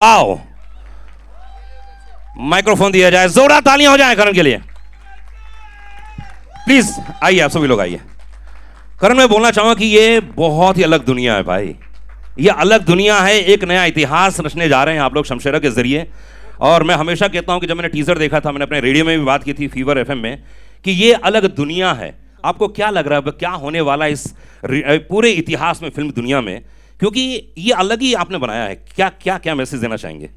आओ माइक्रोफोन दिया जाए, जोरदार तालियां हो जाए करण के लिए। प्लीज आइए, आप सभी लोग आइए। करण, मैं बोलना चाहूंगा कि ये बहुत ही अलग दुनिया है भाई, ये अलग दुनिया है। एक नया इतिहास रचने जा रहे हैं आप लोग शमशेरा के जरिए। और मैं हमेशा कहता हूं कि जब मैंने टीजर देखा था, मैंने अपने रेडियो में भी बात की थी फीवर एफएम में, कि ये अलग दुनिया है। आपको क्या लग रहा है क्या होने वाला है इस पूरे इतिहास में, फिल्म दुनिया में, क्योंकि ये अलग ही आपने बनाया है। क्या क्या क्या मैसेज देना चाहेंगे?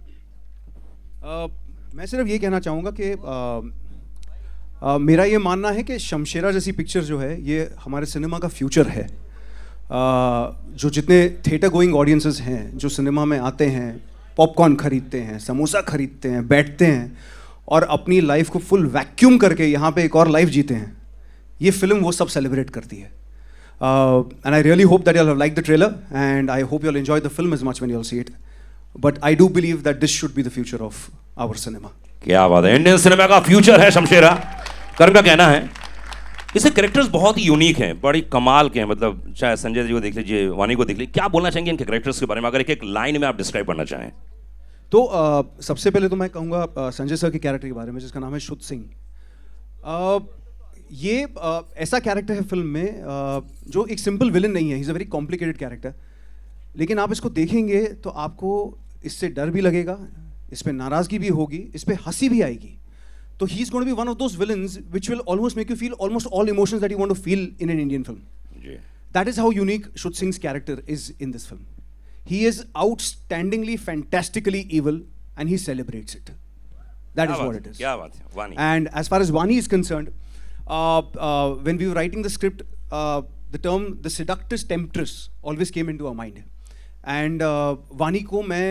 मैं सिर्फ ये कहना चाहूँगा कि मेरा ये मानना है कि शमशेरा जैसी पिक्चर जो है ये हमारे सिनेमा का फ्यूचर है। जो जितने थिएटर गोइंग ऑडियंसेस हैं, जो सिनेमा में आते हैं, पॉपकॉर्न खरीदते हैं, समोसा खरीदते हैं, बैठते हैं और अपनी लाइफ को फुल वैक्यूम करके यहाँ पे एक और लाइफ जीते हैं, ये फिल्म वो सब सेलिब्रेट करती है। And I really hope that you'll have liked the trailer, and I hope you'll enjoy the film as much when you'll see it. But I do believe that this should be the future of our cinema. क्या बात है, Indian cinema का future है शमशेरा। करण का कहना है इसके characters बहुत ही यूनिक हैं, बड़ी कमाल के हैं। मतलब चाहे संजय जी को देख लीजिए, वानी को देख लीजिए, क्या बोलना चाहेंगे इनके कैरेक्टर्स के बारे में, अगर एक एक लाइन में आप डिस्क्राइब करना चाहें? तो सबसे पहले तो मैं कहूँगा संजय सर के कैरेक्टर के बारे में, जिसका नाम है शुद्ध सिंह। ये ऐसा कैरेक्टर है फिल्म में जो एक सिंपल विलन नहीं है, he is a very complicated character. लेकिन आप इसको देखेंगे तो आपको इससे डर भी लगेगा, इस पर नाराज़गी भी होगी, इस पर हंसी भी आएगी। तो he is going to be one of those villains which will almost make you feel almost all emotions that you want to feel in an Indian film. That is how unique Shuddh Singh's character is in this film. He is outstandingly fantastically evil and he celebrates it. That is what it is. क्या बात है Vaani. And as far as Vaani is concerned, when we were writing the script, the term the seductress temptress always came into our mind. And वानी को मैं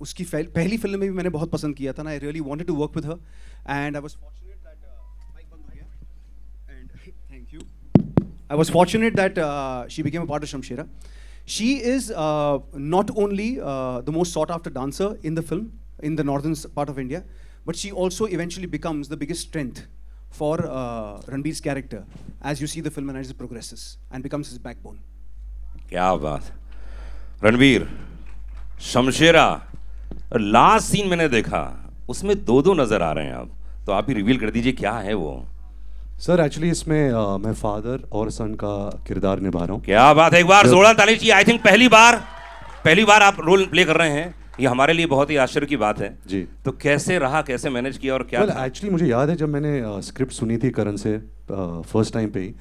उसकी पहली film में भी मैंने बहुत पसंद किया था ना। I really wanted to work with her, and I was fortunate that mic बंद हो गया, and thank you. I was fortunate that she became a part of Shamshera. She is not only the most sought after dancer in the film in the northern part of India, but she also eventually becomes the biggest strength for Ranbir's character as you see the film and as it progresses and becomes his backbone. क्या बात। Ranbir, Shamshera last scene मैंने देखा, उसमें दो दो नजर आ रहे हैं आप, तो आप ही रिवील कर दीजिए क्या है वो। सर एक्चुअली इसमें मैं फादर और सन का किरदार निभा रहा हूँ। क्या बात है, एक बार जोरदार ताली चाहिए। आई थिंक पहली बार आप रोल प्ले कर रहे हैं, ये हमारे लिए बहुत ही आश्चर्य की बात है जी। तो कैसे रहा, कैसे मैनेज किया और क्या? एक्चुअली मुझे याद है जब मैंने स्क्रिप्ट सुनी थी करण से फर्स्ट टाइम पे ही,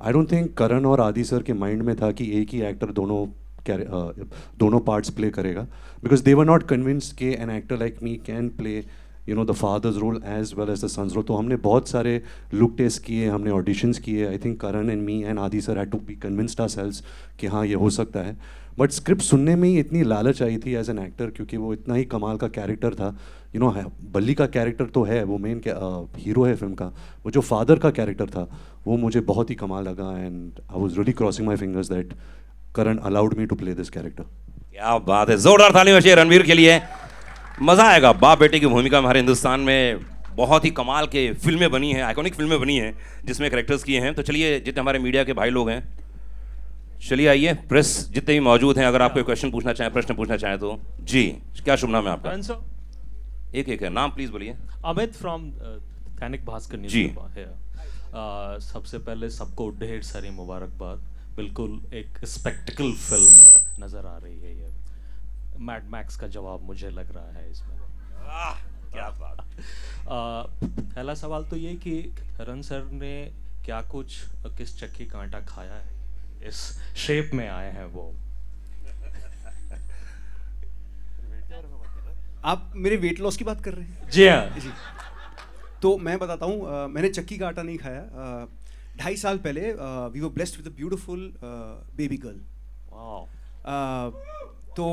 आई डोंट थिंक करण और आदि सर के माइंड में था कि एक ही एक्टर दोनों पार्ट्स प्ले करेगा, because they were not convinced कि an actor like me can play the father's role as well as the son's role. तो हमने बहुत सारे लुक टेस्ट किए, हमने ऑडिशंस किए। I think Karan and me and Adi sir had to be convinced ourselves कि हाँ ये हो सकता है। बट स्क्रिप्ट सुनने में ही इतनी लालच आई थी एज एन एक्टर, क्योंकि वो इतना ही कमाल का कैरेक्टर था। बल्ली का कैरेक्टर तो है, वो मेन हीरो है फिल्म का, वो जो फादर का कैरेक्टर था वो मुझे बहुत ही कमाल लगा। And I was really crossing my fingers that Karan allowed me to play this character. क्या बात है, जोरदार ताली बजाइए रणबीर के लिए। मज़ा आएगा। बाप बेटे की भूमिका हमारे हिंदुस्तान में बहुत ही कमाल के फिल्में बनी हैं, आइकॉनिक फिल्में बनी हैं जिसमें कैरेक्टर्स किए हैं। तो चलिए, जितने हमारे मीडिया के भाई लोग हैं, चलिए आइए, प्रेस जितने भी मौजूद हैं, अगर आप कोई क्वेश्चन पूछना चाहें, प्रश्न पूछना चाहें तो जी। क्या शुभ नाम है आपका? एक एक है नाम, प्लीज बोलिए। अमित फ्रॉम दैनिक भास्कर न्यूज़ जी। सबसे पहले सबको ढेर सारी मुबारकबाद। बिल्कुल एक स्पेक्टिकल फिल्म नज़र आ रही है ये। मैड मैक्स का जवाब मुझे लग रहा है इसमें। क्या बात। पहला सवाल तो ये कि करण सर ने क्या कुछ किस चक्की का आटा खाया है, इस शेप में आए हैं वो। आप मेरे वेट लॉस की बात कर रहे हैं? जी हाँ जी। तो मैं बताता हूँ, मैंने चक्की का आटा नहीं खाया। 2.5 साल पहले we were blessed with a beautiful baby girl. तो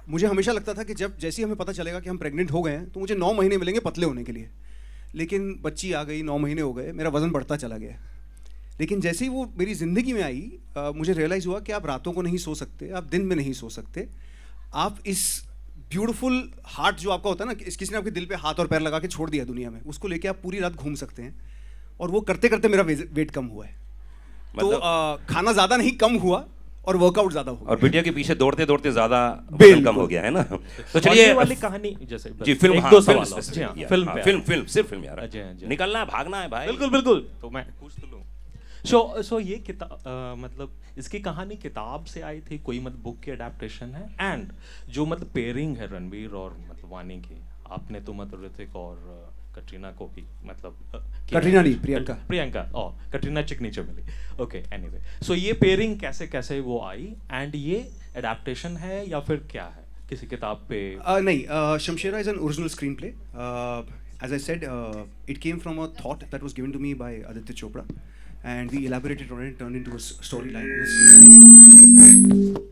मुझे हमेशा लगता था कि जैसे ही हमें पता चलेगा कि हम प्रेग्नेंट हो गए हैं तो मुझे 9 महीने मिलेंगे पतले होने के लिए। लेकिन बच्ची आ गई, 9 महीने हो गए, मेरा वज़न बढ़ता चला गया। लेकिन जैसे ही वो मेरी ज़िंदगी में आई, मुझे रियलाइज़ हुआ कि आप रातों को नहीं सो सकते, आप दिन में नहीं सो सकते। आप इस ब्यूटीफुल हार्ट जो आपका होता है ना, किसी ने आपके दिल पे हाथ और पैर लगा के छोड़ दिया दुनिया में, उसको लेके आप पूरी रात घूम सकते हैं। और वो करते करते मेरा वेट कम हुआ है। तो खाना ज़्यादा नहीं, कम हुआ, और वर्कआउट ज्यादा हो और बिटिया के पीछे दौड़ते दौड़ते ज्यादा बिल्कुल। वजन कम हो गया है ना। तो और चलिए ये वाली कहानी जैसे जी फिल्म, एक हाँ, दो फिल्म सवाल specific, फिल्म हाँ, पे फिल्म फिल्म फिल्म सिर्फ फिल्म यार, जी, हाँ, जी। निकलना है, भागना है भाई। बिल्कुल बिल्कुल, तो मैं पूछ तो लूँ। सो ये किताब मतलब इसकी कहानी किताब से आई थी, कोई मतलब बुक की अडेप्टेशन है? एंड जो मतलब पेयरिंग है रणवीर और मतलब वानी की, आपने तो मतलब ऋतिक और कटरीना को भी मतलब कटरीना नहीं, प्रियंका। प्रियंका और कटरीना चिकनी चमेली, ओके एनीवे। सो ये पेयरिंग कैसे कैसे वो आई, एंड ये अडेप्टेशन है या फिर क्या है किसी किताब पे? नहीं, Shamshera is an original screenplay. As I said, it came from a thought that was given to me by Aditya Chopra, and we elaborated on it, turned into a storyline in a screenplay.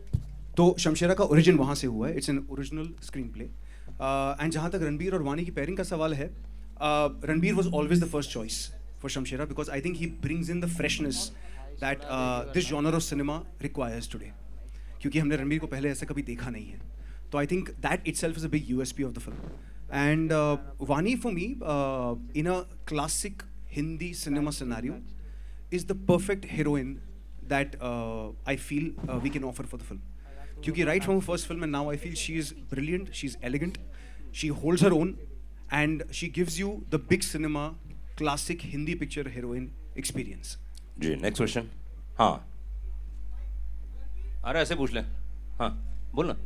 तो शमशेरा का origin वहाँ से हुआ है. It's an original screen play. And जहाँ तक रणबीर और वानी की पेयरिंग का सवाल है, Ranbir was always the first choice for Shamshera because I think he brings in the freshness that this genre of cinema requires today. क्योंकि हमने रणबीर को पहले ऐसा कभी देखा नहीं है. तो I think that itself is a big USP of the film. And Vaani for me in a classic Hindi cinema scenario is the perfect heroine that I feel we can offer for the film. Kyunki right from her first film and now I feel she is brilliant, she's elegant, she holds her own, and she gives you the big cinema classic Hindi picture heroine experience. Ji next question. हाँ अरे ऐसे पूछ लें. हाँ बोल ना.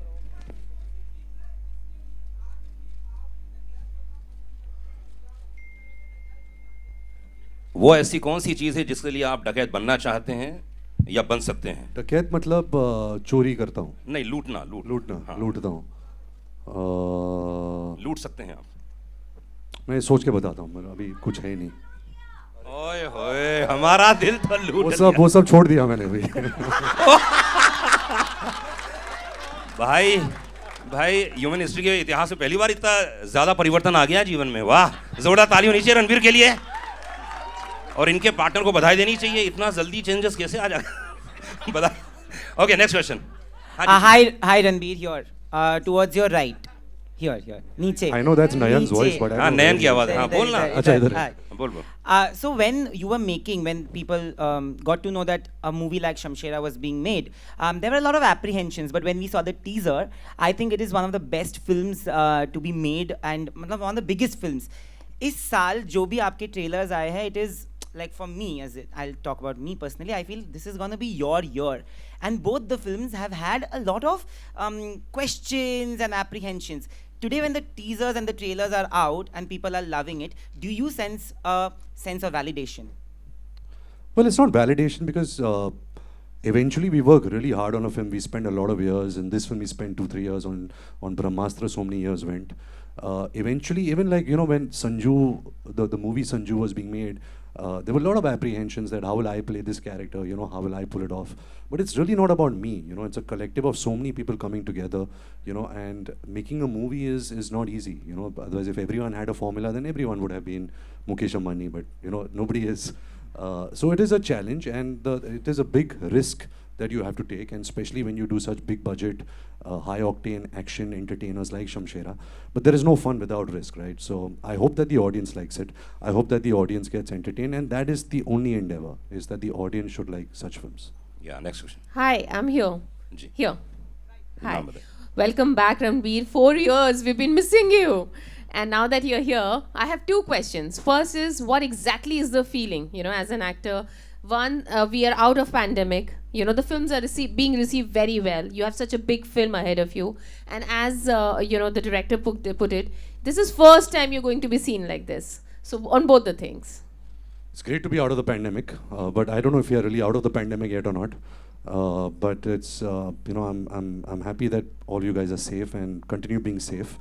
वो ऐसी कौन सी चीज है जिसके लिए आप डकैत बनना चाहते हैं या बन सकते हैं? डकैत मतलब चोरी करता हूँ. नहीं, लूटना. लूटना, हाँ. लूटता हूँ. लूट सकते हैं आप. मैं सोच के बताता हूँ, अभी कुछ है ही नहीं. ओए होए, हमारा दिल तो लूट वो सब छोड़ दिया मैंने अभी. भाई भाई ह्यूमन हिस्ट्री के इतिहास में पहली बार इतना ज्यादा परिवर्तन आ गया जीवन में. वाह, जोरदार ताली होनी चाहिए रणवीर के लिए. और इनके पार्टनर को बधाई देनी चाहिए. इतना जल्दी चेंजेस कैसे आ जाए. बधाई. Okay next question. Hi Ranbir, here. Towards your right. Here. नीचे. I know that's Nayan's voice, but I हाँ don't नयन know. की आवाज. हाँ बोलना. अच्छा इधर. बोल. So when people got to know that a movie like Shamshera was being made, there were a lot of apprehensions. But when we saw the teaser, I think it is one of the best films to be made and one of the biggest films. इस साल जो भी आपके trailers आए हैं, it is like for me, I'll talk about me personally, I feel this is going to be your year. And both the films have had a lot of questions and apprehensions. Today when the teasers and the trailers are out and people are loving it, do you sense a sense of validation? Well, it's not validation because eventually we work really hard on a film. We spend a lot of years. In this film, we spent 2-3 years on Brahmastra. So many years went. Eventually, even like when Sanju, the movie Sanju was being made, there were a lot of apprehensions that how will I play this character? How will I pull it off? But it's really not about me. It's a collective of so many people coming together. And making a movie is not easy. Otherwise, if everyone had a formula, then everyone would have been Mukesh Ambani. But nobody is. So it is a challenge, and it is a big risk that you have to take, and especially when you do such big budget, high octane action entertainers like Shamshera. But there is no fun without risk, right? So I hope that the audience likes it. I hope that the audience gets entertained, and that is the only endeavor, is that the audience should like such films. Yeah, next question. Hi, I'm here. Ji. Here. Hi. नाम बताइए. Welcome back, Ranbir. 4 years, we've been missing you. And now that you're here, I have 2 questions. First is, what exactly is the feeling, as an actor? One, we are out of pandemic. The films are being received very well. You have such a big film ahead of you. And as, the director put it, this is first time you're going to be seen like this. So on both the things. It's great to be out of the pandemic, but I don't know if we are really out of the pandemic yet or not. But it's, I'm happy that all you guys are safe and continue being safe.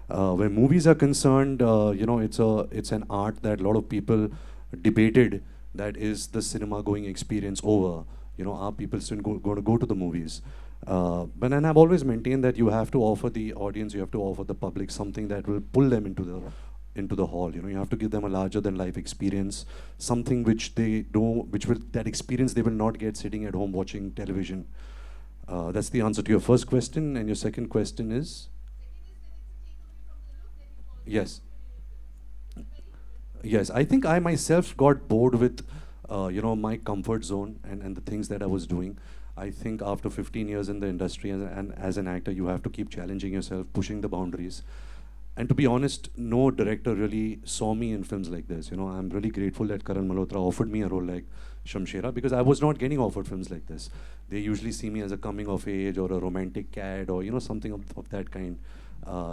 When movies are concerned, it's an art that a lot of people debated. That is the cinema going experience over? Are people still going to go to the movies? But and I've always maintained that you have to offer the audience, you have to offer the public something that will pull them into the hall. You have to give them a larger than life experience, something which that experience they will not get sitting at home watching television. That's the answer to your first question, and your second question is? Yes. Yes, I think I myself got bored with, my comfort zone and the things that I was doing. I think after 15 years in the industry and as an actor, you have to keep challenging yourself, pushing the boundaries. And to be honest, no director really saw me in films like this. You know, I'm really grateful that Karan Malhotra offered me a role like Shamshera, because I was not getting offered films like this. They usually see me as a coming of age or a romantic cad or, you know, something of that kind.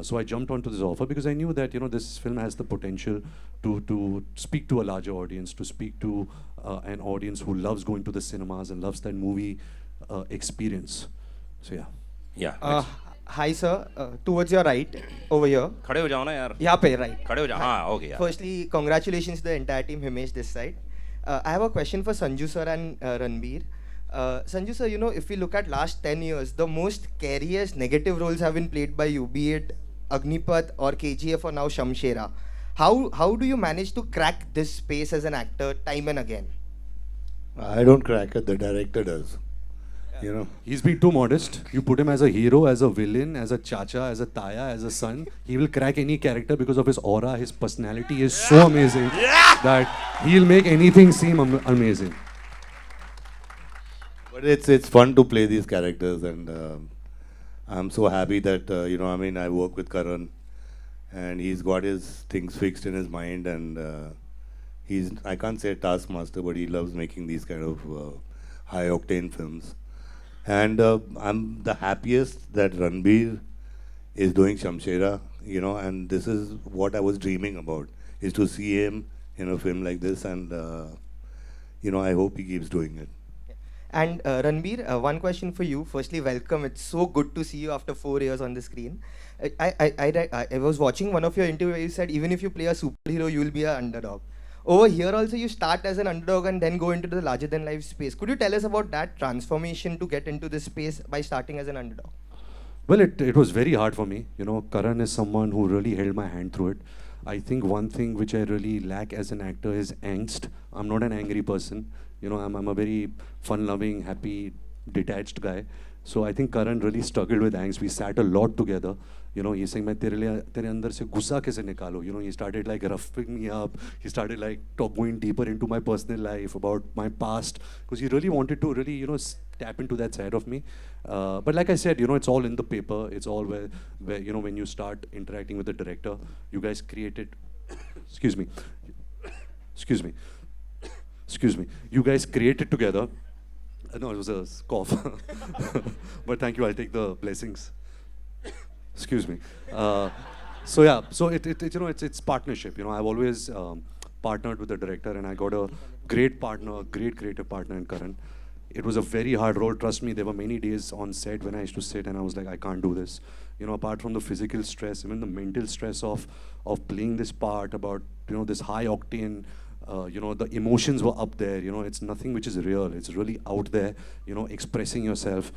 So I jumped onto this offer because I knew that, you know, this film has the potential to speak to a larger audience, to speak to an audience who loves going to the cinemas and loves that movie experience. So yeah. Yeah. Hi sir, towards your right, over here. खड़े हो जाओ ना यार. यहाँ पे right. खड़े हो जाओ. हाँ, okay यार. Firstly, congratulations to the entire team. Himesh this side. I have a question for Sanju sir and Ranbir. Sanju sir, you know, if we look at last 10 years, the most scariest negative roles have been played by you, be it Agnipath or KGF or now Shamshera. How do you manage to crack this space as an actor time and again? I don't crack it, the director does. You know, He's been too modest. You put him as a hero, as a villain, as a chacha, as a taya, as a son. He will crack any character because of his aura. His personality is so amazing that he'll make anything seem amazing. but it's fun to play these characters, and I'm so happy that you know, I mean, I work with Karan, and he's got his things fixed in his mind, and he's, I can't say a taskmaster, but he loves making these kind of high octane films. And I'm the happiest that Ranbir is doing Shamshera, you know, and this is what I was dreaming about, is to see him in a film like this, and you know, I hope he keeps doing it. And Ranbir, one question for you. Firstly, welcome. It's so good to see you after 4 years on the screen. I was watching one of your interviews where you said even if you play a superhero, you will be an underdog. Over here also, you start as an underdog and then go into the larger-than-life space. Could you tell us about that transformation to get into this space by starting as an underdog? Well, it was very hard for me. You know, Karan is someone who really held my hand through it. I think one thing which I really lack as an actor is angst. I'm not an angry person. You know, I'm a very fun-loving, happy, detached guy. So I think Karan really struggled with angst. We sat a lot together. You know, he's saying, "मैं तेरे अंदर से गुस्सा कैसे निकालूं?" You know, he started like roughing me up. He started like going deeper into my personal life, about my past, because he really wanted to really, you know, tap into that side of me. But like I said, you know, it's all in the paper. It's all where you know, when you start interacting with the director, you guys created. Excuse me. You guys created together. No, it was a cough. But thank you. I'll take the blessings. Excuse me. So yeah, so it you know, it's partnership. You know, I've always partnered with the director, and I got a great partner, great creative partner in Karan. It was a very hard role. Trust me, there were many days on set when I used to sit and I was like, I can't do this. You know, apart from the physical stress, even the mental stress of playing this part, about, you know, this high octane. You know, the emotions were up there. You know, it's nothing which is real. It's really out there. You know, expressing yourself.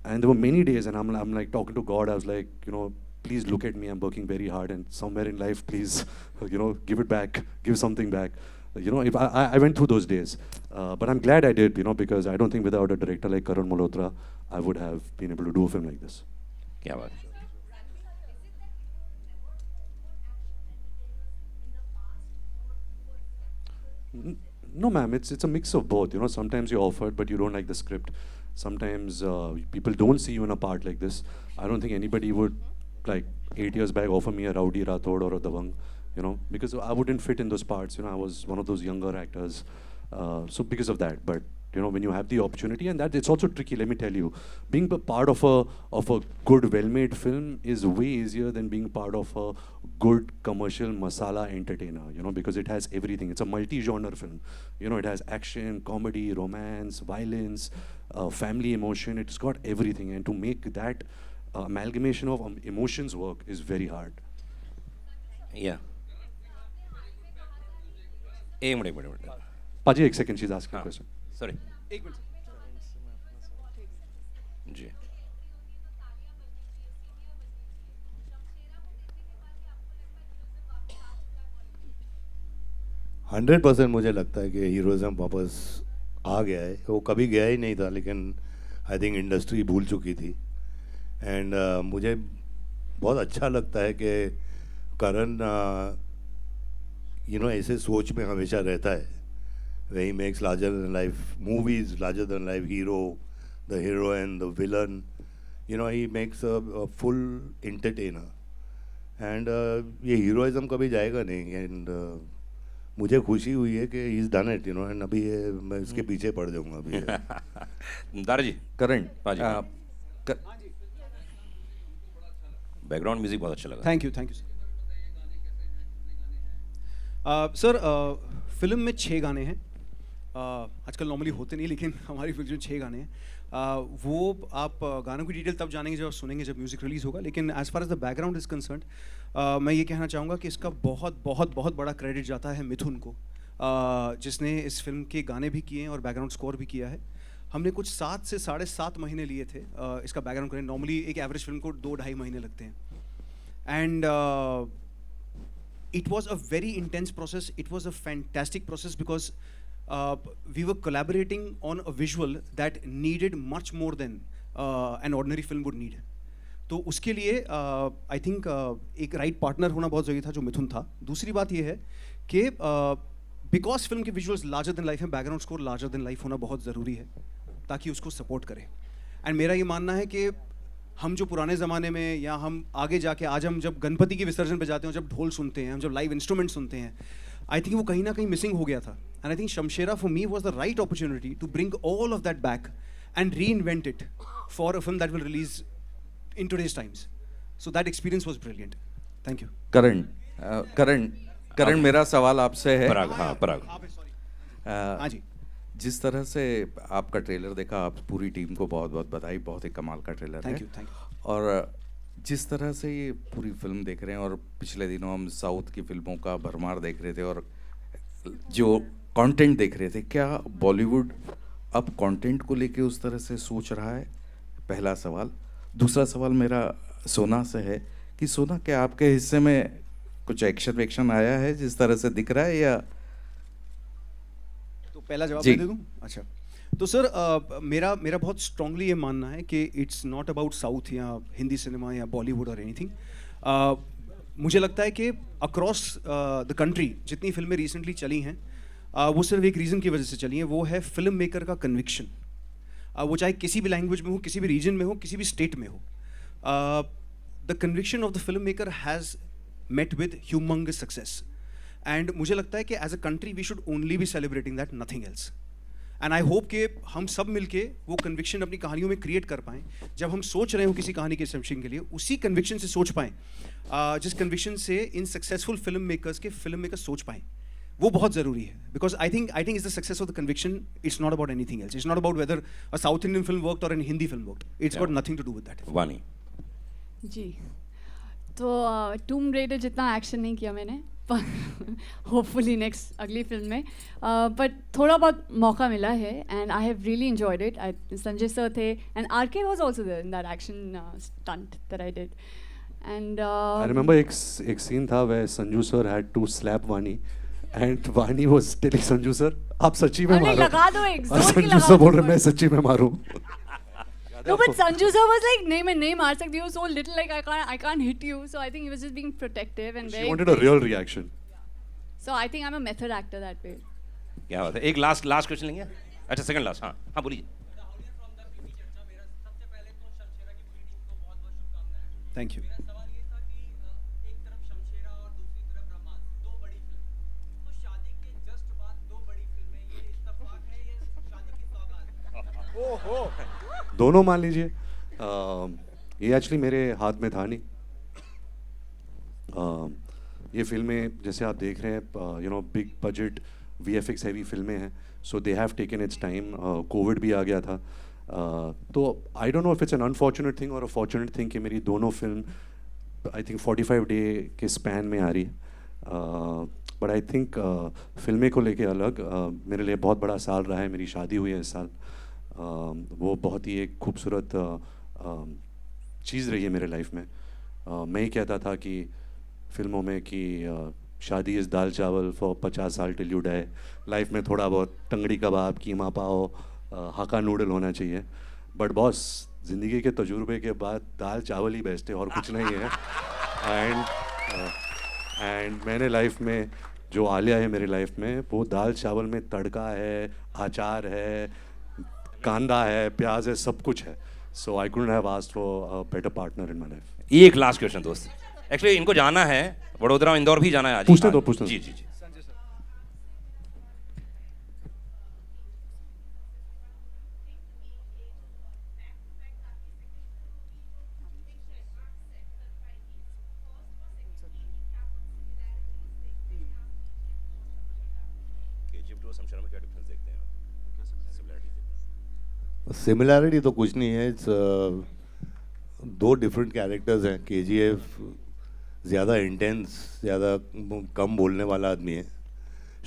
And there were many days, and I'm like talking to God. I was like, you know, please look at me. I'm working very hard, and somewhere in life, please, you know, give it back, give something back. You know, if I went through those days, but I'm glad I did. You know, because I don't think without a director like Karan Malhotra, I would have been able to do a film like this. क्या बात है? No, ma'am. It's a mix of both. You know, sometimes you're offered, but you don't like the script. Sometimes people don't see you in a part like this. I don't think anybody would, like 8 years back, offer me a Rowdy Rathod or a Dabang, you know, because I wouldn't fit in those parts. You know, I was one of those younger actors. So because of that, but you know, when you have the opportunity, and that it's also tricky. Let me tell you, being a part of a good, well-made film is way easier than being part of a good commercial masala entertainer. You know, because it has everything. It's a multi-genre film. You know, it has action, comedy, romance, violence, family emotion. It's got everything, and to make that amalgamation of emotions work is very hard. Yeah. एक minute. Paji, एक second. She's asking a question. Sorry. जी. 100% मुझे लगता है कि heroism वापस आ गया है. वो कभी गया ही नहीं था, लेकिन आई थिंक इंडस्ट्री भूल चुकी थी. एंड मुझे बहुत अच्छा लगता है कि करण यू नो ऐसे सोच में हमेशा रहता है. Where he makes larger than life movies, larger than life hero, the hero and the villain. You know, he makes a full entertainer. And ये heroism कभी जाएगा नहीं. And मुझे खुशी हुई है कि he's done it, you know. And अभी ये मैं इसके पीछे पड़ जाऊँगा अभी. दारा जी, करण बैकग्राउंड म्यूजिक बहुत अच्छा लगा. Thank you sir. फिल्म में 6 गाने हैं. आजकल नॉर्मली होते नहीं, लेकिन हमारी फिल्म में 6 गाने हैं. वो आप गानों की डिटेल तब जानेंगे जब सुनेंगे, जब म्यूज़िक रिलीज़ होगा. लेकिन as far as the background is concerned, मैं ये कहना चाहूँगा कि इसका बहुत बहुत बहुत बड़ा क्रेडिट जाता है मिथुन को, जिसने इस फिल्म के गाने भी किए हैं और बैकग्राउंड स्कोर भी किया है. हमने कुछ 7 से 7.5 महीने लिए थे इसका बैकग्राउंड करने. नॉर्मली एक एवरेज फिल्म को 2-2.5 महीने लगते हैं. And it was a very intense process. It was a fantastic process because we were collaborating on a visual that needed much more than an ordinary film would need. तो उसके लिए I think एक right partner होना बहुत ज़रूरी था, जो मिथुन था. दूसरी बात ये है कि बिकॉज फिल्म के विजुअल्स लार्जर देन लाइफ है, background score larger than life होना बहुत ज़रूरी है ताकि उसको सपोर्ट करे. एंड मेरा ये मानना है कि हम जो पुराने ज़माने में या हम आगे जाके आज हम जब गणपति के विसर्जन पे जाते हैं, जब ढोल सुनते हैं, हम जब लाइव इंस्ट्रूमेंट सुनते हैं, आई थिंक वो कहीं ना कहीं मिसिंग हो गया था. And I think Shamshera for me was the right opportunity to bring all of that back and reinvent it for a film that will release in today's times. So that experience was brilliant. Thank you. Karan मेरा सवाल आपसे है. पराग. हाँ जी. जिस तरह से आपका trailer देखा, आप पूरी टीम को बहुत बहुत बधाई. बहुत ही कमाल का ट्रेलर है. Thank you. और जिस तरह से ये पूरी फिल्म देख रहे हैं, और पिछले दिनों हम साउथ की फिल्मों का भरमार देख रहे थे और जो कंटेंट देख रहे थे, क्या बॉलीवुड अब कंटेंट को लेके उस तरह से सोच रहा है? पहला सवाल. दूसरा सवाल मेरा सोना से है कि सोना, क्या आपके हिस्से में कुछ एक्शन आया है जिस तरह से दिख रहा है, या पहला जवाब दे दूं? अच्छा, तो सर मेरा बहुत स्ट्रांगली ये मानना है कि इट्स नॉट अबाउट साउथ या हिंदी सिनेमा या बॉलीवुड और एनीथिंग. मुझे लगता है कि अक्रॉस द कंट्री जितनी फिल्में रिसेंटली चली हैं, वो सिर्फ एक रीज़न की वजह से चली हैं, वो है फिल्म मेकर का कन्विक्शन. वो चाहे किसी भी लैंग्वेज में हो, किसी भी रीजन में हो, किसी भी स्टेट में हो. The conviction of the film maker has met with humungous success. And मुझे लगता है कि as a country we should only be celebrating that, nothing else. And I hope कि हम सब मिलके वो कन्विक्शन अपनी कहानियों में क्रिएट कर पाएँ. जब हम सोच रहे हो किसी कहानी के सब्मिशन के लिए, उसी कन्विक्शन से सोच पाएँ, जिस कन्विक्शन से इन सक्सेसफुल फिल्म मेकर्स सोच पाएँ. वो बहुत ज़रूरी है. Because I think is the success of the conviction. It's not about anything else. It's not about whether a south Indian film worked or an Hindi film worked. It's got nothing to do with that. Vaani ji, तो टूम raider जितना action नहीं किया मैंने, पर hopefully next अगली film में, but थोड़ा बहुत मौका मिला है and I have really enjoyed it. Sanjay sir थे and RK was also there in that action stunt that I did. And I remember एक सीन था where Sanju sir had to slap Vaani and Vaani was telling Sanju sir, आप सच्ची में मारो. लगा दो एक जोर की संजू लगा सर बोल दो. रहे मैं सच्ची में मारूं. No, but Sanju sir was like, नहीं मैं नहीं मार सकती. He was so little, like I can't hit you. So I think he was just being protective and She very. wanted a real reaction. So I think I'm a method actor that way. क्या बात है. एक last question लेंगे. अच्छा, second last. हाँ बोलिए. Thank you. दोनों मान लीजिए. ये एक्चुअली मेरे हाथ में था नहीं. ये फिल्में जैसे आप देख रहे हैं, you know, big budget VFX heavy फिल्में हैं, so they have taken its time. Covid भी आ गया था, तो I don't know if it's an unfortunate thing or a fortunate thing कि मेरी दोनों फिल्म आई थिंक 45 डे के स्पैन में आ रही है. बट आई थिंक फिल्में को लेके अलग मेरे लिए बहुत बड़ा साल रहा है. मेरी शादी हुई है इस साल. वो बहुत ही एक खूबसूरत चीज़ रही है मेरे लाइफ में. मैं ही कहता था कि फिल्मों में कि शादी इज़ दाल चावल फॉर 50 साल टिल यू डाई. लाइफ में थोड़ा बहुत टंगड़ी कबाब, कीमा पाव, हाका नूडल होना चाहिए. बट बॉस, ज़िंदगी के तजुर्बे के बाद दाल चावल ही बेस्ट है और कुछ नहीं है. एंड मैंने लाइफ में जो आलिया है मेरी लाइफ में, वो दाल चावल में तड़का है, अचार है, कांदा है, प्याज है, सब कुछ है. So I couldn't have asked for a better partner in my life. एक लास्ट क्वेश्चन दोस्त. एक्चुअली इनको जाना है वडोदरा, इंदौर भी जाना है आज. पूछने दो. जी जी जी. सिमिलैरिटी तो कुछ नहीं है. इट्स दो डिफरेंट कैरेक्टर्स हैं. केजीएफ ज़्यादा इंटेंस, ज़्यादा कम बोलने वाला आदमी है.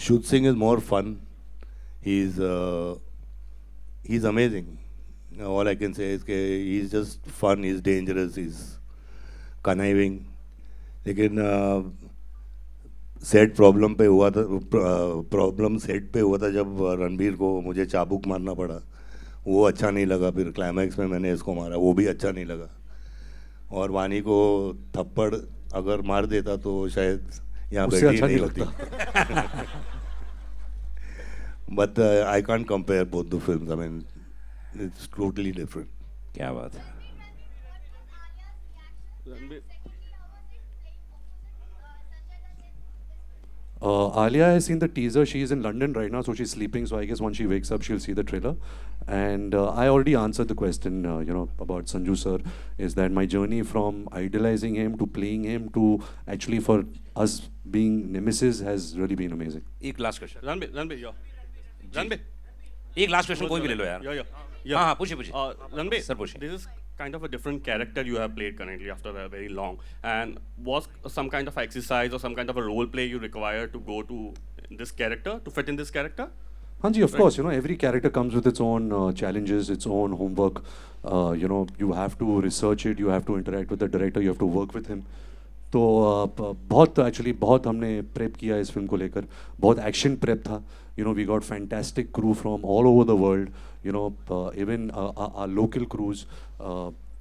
Shuddh Singh is more fun. He is amazing. All I can say is के he is just fun, he is dangerous, he is conniving. लेकिन सेट प्रॉब्लम पे हुआ था, प्रॉब्लम सेट पे हुआ था जब रणबीर को मुझे चाबुक मारना पड़ा. वो अच्छा नहीं लगा. फिर क्लाइमैक्स में मैंने इसको मारा, वो भी अच्छा नहीं लगा. और वानी को थप्पड़ अगर मार देता तो शायद यहाँ उससे बैठी अच्छा नहीं नहीं होती. But I can't compare both the films. I mean it's totally different. क्या बात है. Alia has seen the teaser. She is in London right now, so she's sleeping. So I guess once she wakes up, she'll see the trailer. And I already answered the question, about Sanju sir. Is that my journey from idolizing him to playing him to actually for us being nemesis has really been amazing. एक last question. Ranbir, Ranbir, एक last question कोई भी ले लो यार. हाँ हाँ पूछिए. Ranbir, sir पूछिए. this is kind of a different character you have played currently after a very long. And was some kind of exercise or some kind of a role play you require to go to this character, to fit in this character? Hanji, of course, every character comes with its own challenges, its own homework. You have to research it, you have to interact with the director, you have to work with him. तो बहुत हमने prep किया इस film को लेकर. बहुत action prep था. We got fantastic crew from all over the world. Even our local crews.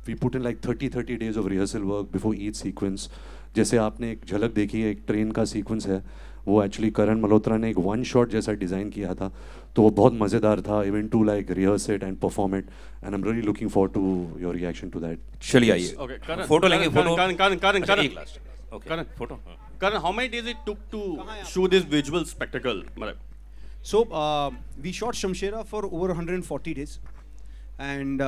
We put in like 30 days of rehearsal work before each sequence. जैसे आपने एक झलक देखी है, एक ट्रेन का सीक्वेंस है, वो एक्चुअली करण मल्होत्रा ने एक वन शॉट जैसा डिज़ाइन किया था. तो वो बहुत मज़ेदार था. Even to like rehearse it and perform it. And I am really looking forward to your reaction to that. चलिए आइए. Okay, फोटो लेंगे. फोटो. Karan, एक last. Okay. Karan, photo. Karan, how many days it took to shoot this visual spectacle? So we shot Shamshera for over 140 days, and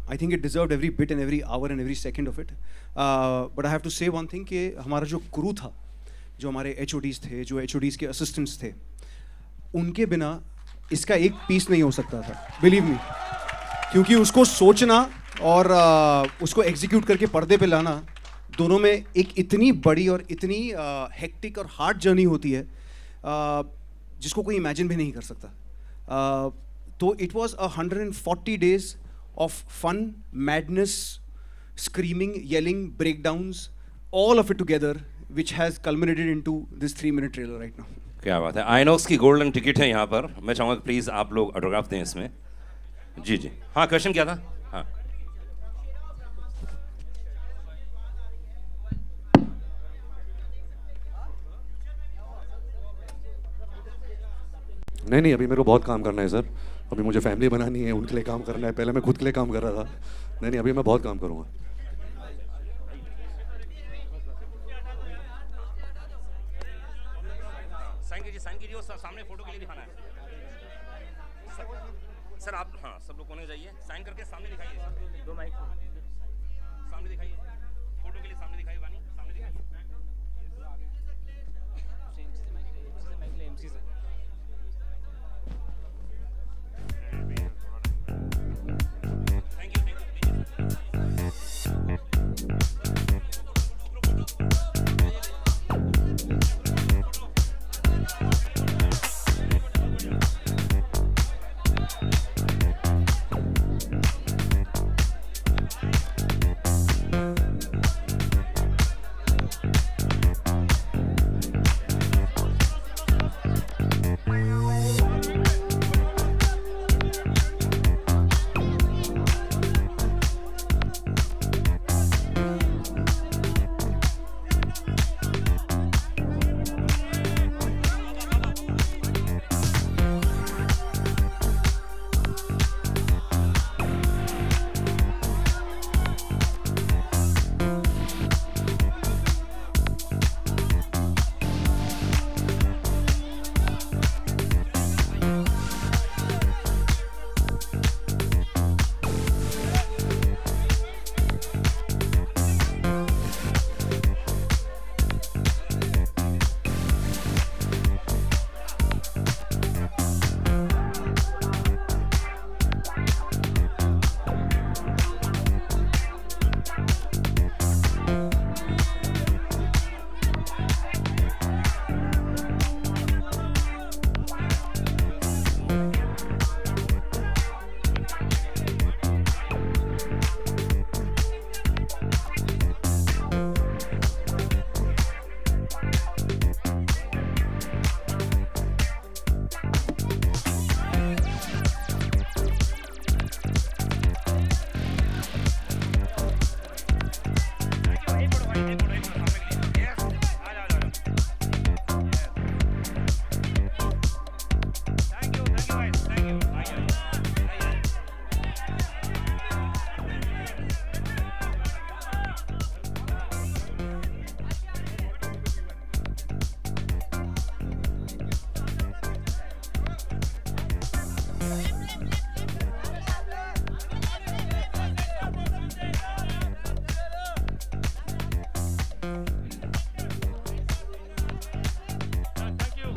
I think it deserved every bit and every hour and every second of it. But I have to say one thing कि हमारा जो crew था, जो हमारे HODs थे, जो HODs के assistants थे, उनके बिना इसका एक पीस नहीं हो सकता था. Believe me, क्योंकि उसको सोचना और उसको execute करके पर्दे पे लाना, दोनों में एक इतनी बड़ी और इतनी हेक्टिक और हार्ड जर्नी होती है जिसको कोई इमेजिन भी नहीं कर सकता. तो it was 140 days of fun, madness, screaming, yelling, breakdowns, all of it together, which has culminated into this 3-minute trailer right now. क्या बात है. आइनॉक्स की गोल्डन टिकट है यहाँ पर. मैं चाहूँगा प्लीज़ आप लोग ऑटोग्राफ दें इसमें. जी जी. हाँ, क्वेश्चन क्या था? हाँ. नहीं, अभी मेरे को बहुत काम करना है सर. अभी मुझे फैमिली बनानी है, उनके लिए काम करना है. पहले मैं खुद के लिए काम कर रहा था. नहीं, अभी मैं बहुत काम करूँगा. साइन कीजिए. सामने फोटो के लिए दिखाना है. सर आप, हाँ, सब लोग कोने जाइए. साइन करके सामने दिखाइए. दो माइक सामने दिखाइए. फोटो के लिए सामने दिखाइए. वानी सामने दिखाइए.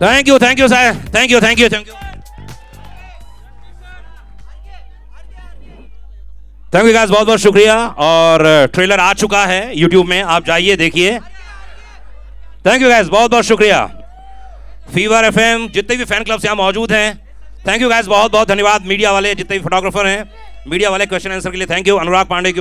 Thank you sir, thank you. Thank you guys, बहुत बहुत शुक्रिया। और ट्रेलर आ चुका है YouTube में, आप जाइए देखिए। थैंक यू गाइस, बहुत बहुत शुक्रिया। फीवर FM जितने भी फैन क्लब्स यहाँ मौजूद हैं, थैंक यू गाइस, बहुत बहुत धन्यवाद। मीडिया वाले जितने भी फोटोग्राफर हैं, मीडिया वाले क्वेश्चन आंसर के लिए थैंक यू। अनुराग पांडे